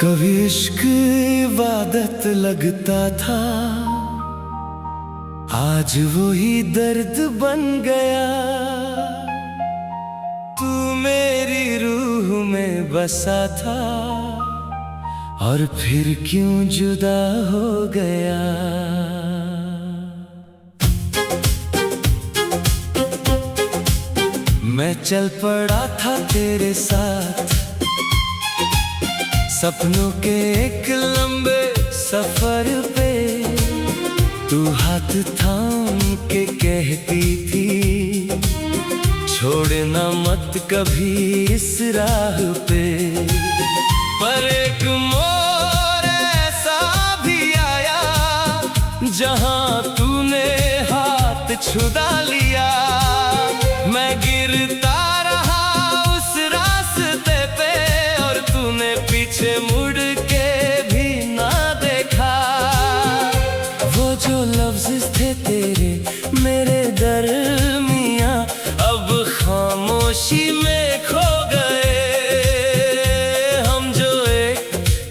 कभी इश्क इबादत लगता था, आज वही दर्द बन गया। तू मेरी रूह में बसा था और फिर क्यों जुदा हो गया। मैं चल पड़ा था तेरे साथ सपनों के एक लंबे सफर पे। तू हाथ थाम के कहती थी, छोड़ना मत कभी इस राह पे। पर एक मोड़ ऐसा भी आया जहां तूने हाथ छुड़ा लिया। मैं गिरता रहा उस रास्ते पे और तूने पीछे मुड़ के भी ना देखा। वो जो लफ्ज़ थे तेरे मेरे दरमियां अब खामोशी में खो गए। हम जो एक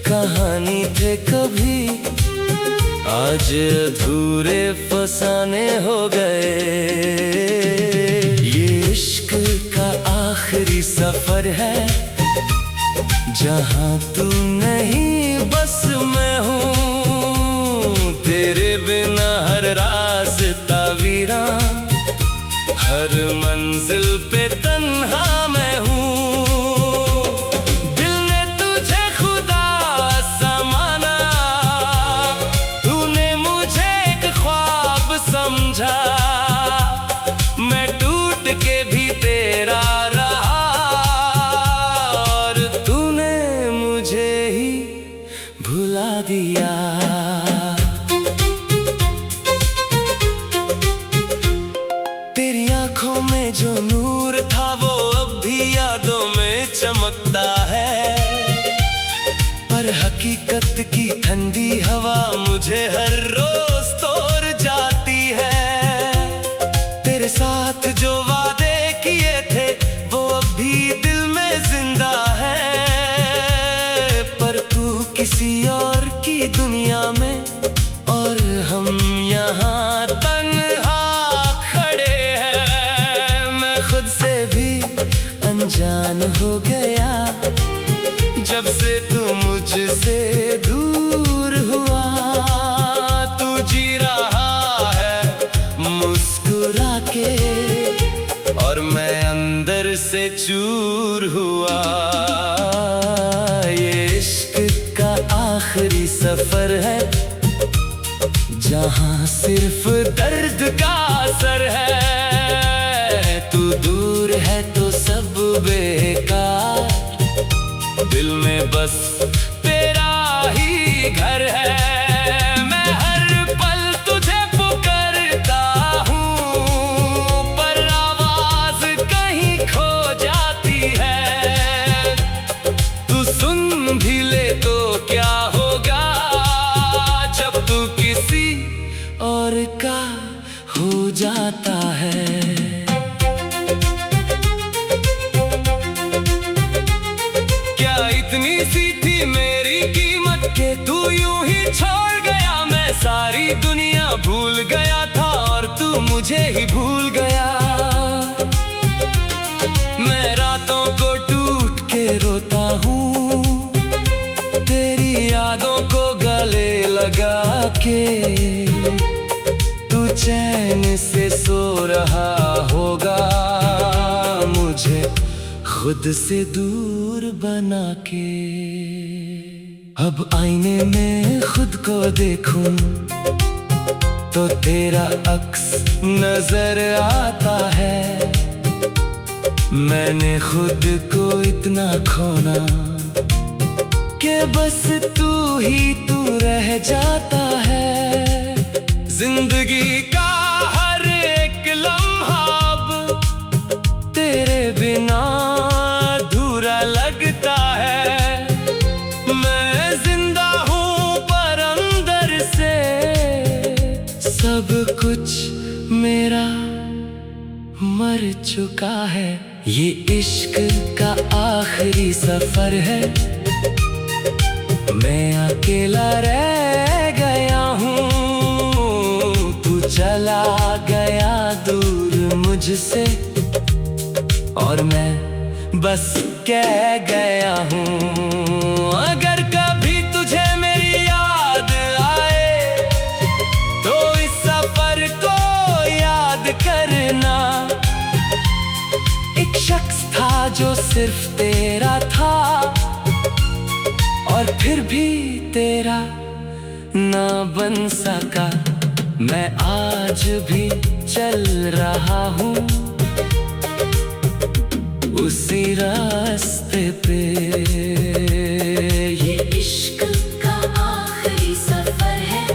कहानी थे कभी आज अधूरे फसाने हो गए। आखिरी सफर है जहां तू नहीं बस मैं हूँ। तेरे बिना हर रास्ता वीरान, हर मंजिल पे तन्हा मैं हूँ। दिल ने तुझे खुदा सा माना, तूने मुझे एक ख्वाब समझा। मैं टूट के भी तेरा भुला दिया। तेरी आंखों में जो नूर था वो अब भी यादों में चमकता है। पर हकीकत की ठंडी हवा मुझे हर रोज तोड़ जाती है। तेरे साथ जो वादे किए थे वो अब भी दिल में जिंदा है। किसी और की दुनिया में और हम यहाँ तन्हा खड़े हैं। मैं खुद से भी अनजान हो गया जब से तू मुझसे दूर हुआ। तू जी रहा है मुस्कुरा के और मैं अंदर से चूर हुआ। आखिरी सफर है जहां सिर्फ दर्द का असर है। तू दूर है तो सब बेकार, दिल में बस तेरा ही घर है। मैं हर पल तुझे पुकारता हूँ पर आवाज कहीं खो जाती है। तू सुन भी ले तो क्या होगा जब तू किसी और का हो जाता है। क्या इतनी सी थी मेरी कीमत के तू यूं ही छोड़ गया। मैं सारी दुनिया भूल गया था और तू मुझे ही भूल गया। मैं रातों को टूट के रोता हूँ तेरी यादों को गले लगा के। तू चैन से सो रहा होगा मुझे खुद से दूर बना के। अब आईने में खुद को देखूं तो तेरा अक्स नजर आता है। मैंने खुद को इतना खोना कि बस तू ही तू रह जाता है। जिंदगी का हर एक लम्हा अब तेरे बिना अधूरा लगता है। मैं जिंदा हूँ पर अंदर से सब कुछ मेरा मर चुका है। ये इश्क का आखिरी सफर है मैं अकेला रह गया हूँ, तू चला गया दूर मुझसे, और मैं बस कह गया हूँ। अगर कभी तुझे मेरी याद आए तो इस सफर को याद करना। एक शख्स था जो सिर्फ तेरा था, और फिर भी तेरा ना बन सका। मैं आज भी चल रहा हूँ उसी रास्ते पे। ये इश्क का आखिरी सफर है।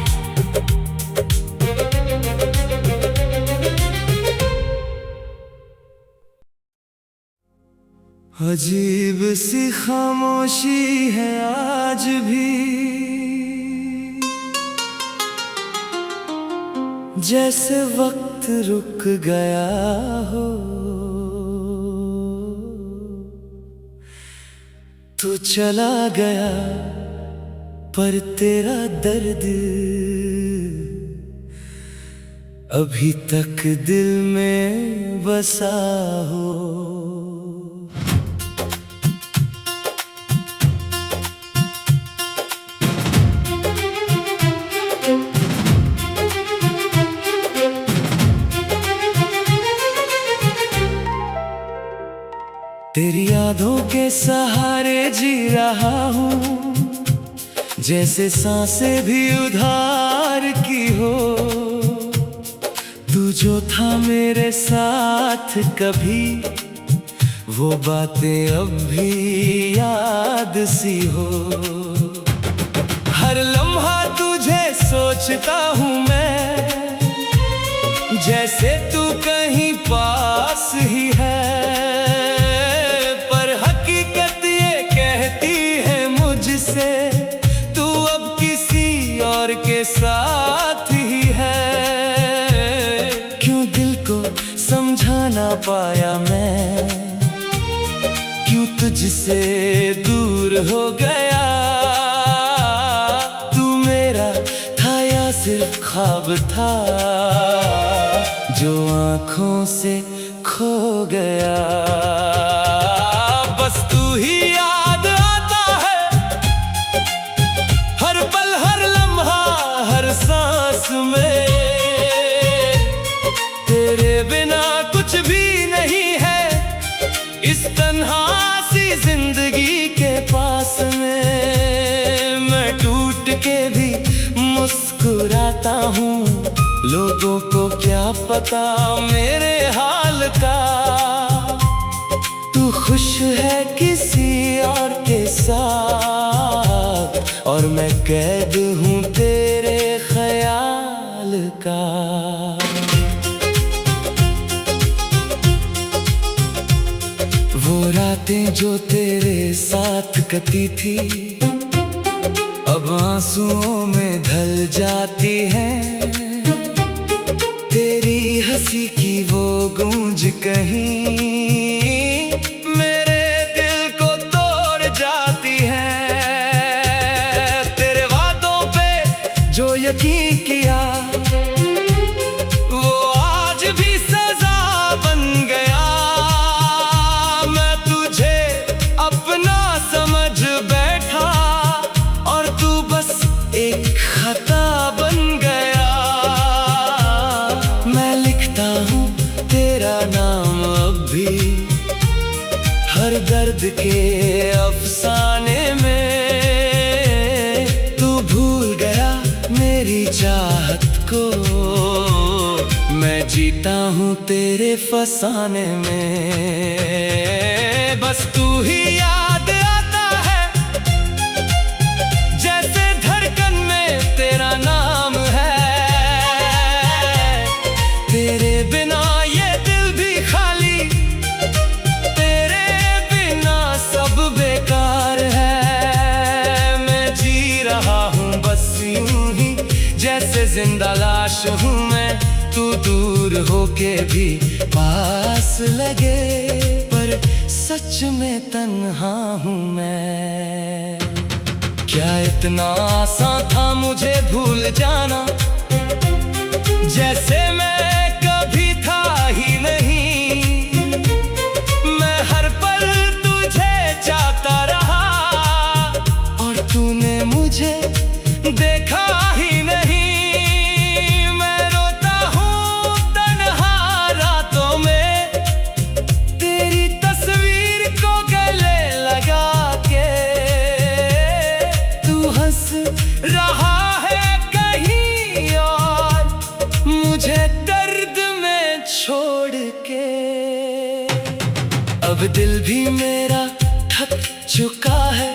अजीब सी खामोशी है आज भी, जैसे वक्त रुक गया हो। तू चला गया पर तेरा दर्द अभी तक दिल में बसा हो। तेरी यादों के सहारे जी रहा हूँ, जैसे सांसें भी उधार की हो। तू जो था मेरे साथ कभी, वो बातें अब भी याद सी हो। हर लम्हा तुझे सोचता हूँ मैं, जैसे तू कहीं पास ही है। तू अब किसी और के साथ ही है। क्यों दिल को समझा ना पाया मैं, क्यों तुझसे दूर हो गया। तू मेरा था या सिर्फ ख्वाब था, जो आँखों से खो गया। बस तू ही याद आता है, हर पल हर लम्हा हर सांस में। तेरे बिना कुछ भी नहीं है इस तन्हा सी जिंदगी के पास में। मैं टूट के भी मुस्कुराता हूँ, लोगों को क्या पता मेरे हाल का। तू खुश है किसी और के साथ, और मैं कैद हूँ तेरे ख्याल का। वो रातें जो तेरे साथ कटी थी, अब आंसुओं में ढल जाती हैं। तेरी हंसी की वो गूंज कहीं मेरे दिल को तोड़ जाती है। तेरे वादों पे जो यकीन किया, वो आज भी सजा बन गया। मैं तुझे अपना समझ बैठा, और तू बस एक खता बन गया। मैं लिखता हूँ तेरा नाम अब भी, हर दर्द के अफसाने में। तू भूल गया मेरी चाहत को, मैं जीता हूँ तेरे फसाने में। बस तू ही याद आता है, जैसे धड़कन में तेरा नाम है। तेरे बिना ये दिल भी खाली, तेरे बिना सब बेकार है। मैं जी रहा हूँ बस यूं ही, जैसे जिंदा लाश हूँ मैं। तू दूर होके भी पास लगे, पर सच में तन्हा हूँ मैं। क्या क्या इतना आसान था मुझे भूल जाना, जैसे मैं कभी था ही नहीं। मैं हर पल तुझे चाहता रहा और तूने मुझे देखा ही नहीं। मैं रोता हूँ तन्हा रातों में, तेरी तस्वीर को गले लगा के। तू हंस रहा है कहीं और, मुझे दर्द में छोड़ के। अब दिल भी मेरा थक चुका है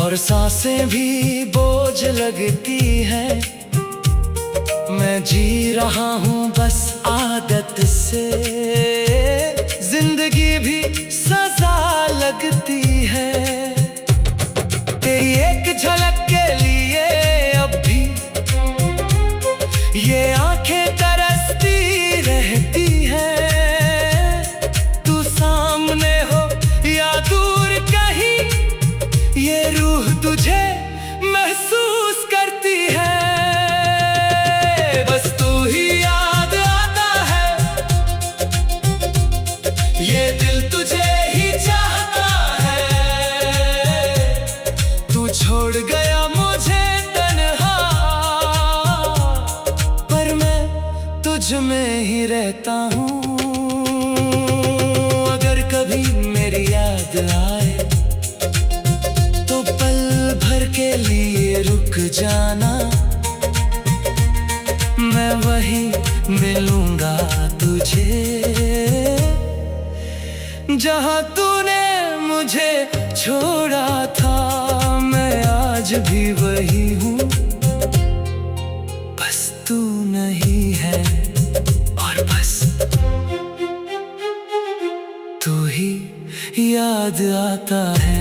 और सांसें भी बोझ लगती हैं। मैं जी रहा हूँ बस आदत से, जिंदगी भी सजा लगती है। तेरी एक झलक के लिए अब भी ये आंखें तरसती रहती हैं। तू सामने हो या दूर कहीं, ये रूह तुझे महसूस करती है। बस तू ही याद आता है, ये दिल तुझे ही चाहता है। तू छोड़ गया मुझे तन्हा, पर मैं तुझ में ही रहता हूँ। अगर कभी मेरी याद आए तो पल भर के लिए रुक जाना। मैं वहीं मिलूंगा तुझे जहां तूने मुझे छोड़ा था। मैं आज भी वही हूँ, बस तू नहीं है और बस तू ही याद आता है।